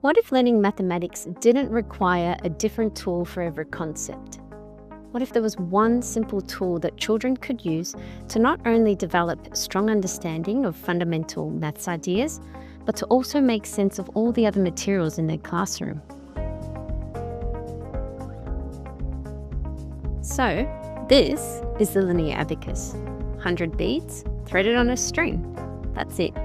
What if learning mathematics didn't require a different tool for every concept? What if there was one simple tool that children could use to not only develop strong understanding of fundamental maths ideas, but to also make sense of all the other materials in their classroom? So, this is the Linear Abacus. 100 beads threaded on a string. That's it.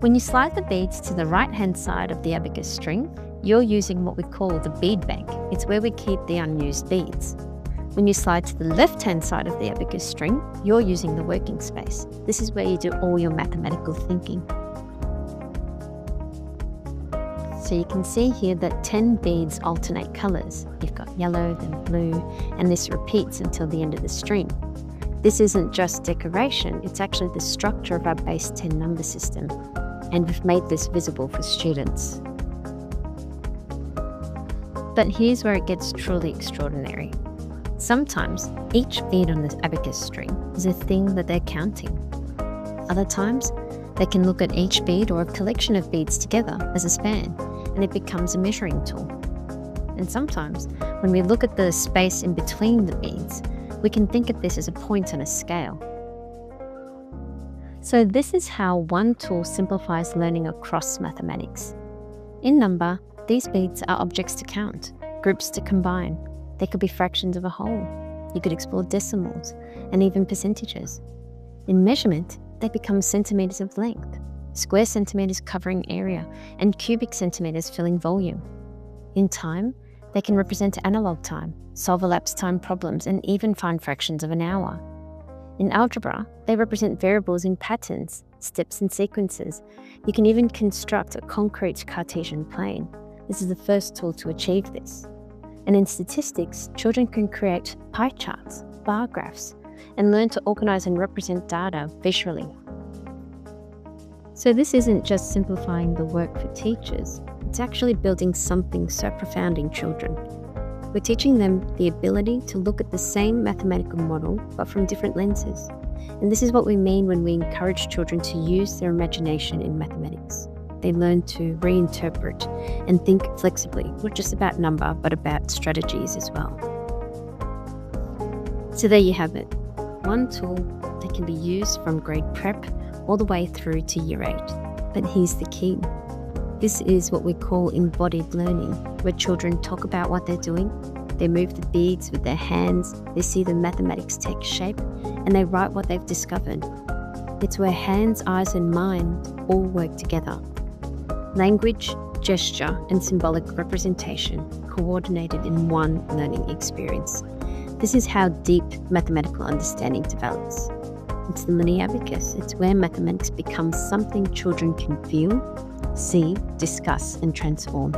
When you slide the beads to the right-hand side of the abacus string, you're using what we call the bead bank. It's where we keep the unused beads. When you slide to the left-hand side of the abacus string, you're using the working space. This is where you do all your mathematical thinking. So you can see here that 10 beads alternate colours. You've got yellow, then blue, and this repeats until the end of the string. This isn't just decoration, it's actually the structure of our base 10 number system. And we've made this visible for students. But here's where it gets truly extraordinary. Sometimes each bead on the abacus string is a thing that they're counting. Other times, they can look at each bead or a collection of beads together as a span, and it becomes a measuring tool. And sometimes, when we look at the space in between the beads, we can think of this as a point on a scale. So this is how one tool simplifies learning across mathematics. In number, these beads are objects to count, groups to combine. They could be fractions of a whole. You could explore decimals and even percentages. In measurement, they become centimetres of length, square centimetres covering area, and cubic centimetres filling volume. In time, they can represent analog time, solve elapsed time problems, and even find fractions of an hour. In algebra, they represent variables in patterns, steps and sequences. You can even construct a concrete Cartesian plane. This is the first tool to achieve this. And in statistics, children can create pie charts, bar graphs, and learn to organise and represent data visually. So this isn't just simplifying the work for teachers, it's actually building something so profound in children. We're teaching them the ability to look at the same mathematical model, but from different lenses. And this is what we mean when we encourage children to use their imagination in mathematics. They learn to reinterpret and think flexibly, not just about number, but about strategies as well. So there you have it. One tool that can be used from grade prep all the way through to year 8. But here's the key. This is what we call embodied learning, where children talk about what they're doing, they move the beads with their hands, they see the mathematics take shape, and they write what they've discovered. It's where hands, eyes, and mind all work together. Language, gesture, and symbolic representation coordinated in one learning experience. This is how deep mathematical understanding develops. It's the Linear Abacus. It's where mathematics becomes something children can feel, see, discuss, and transform.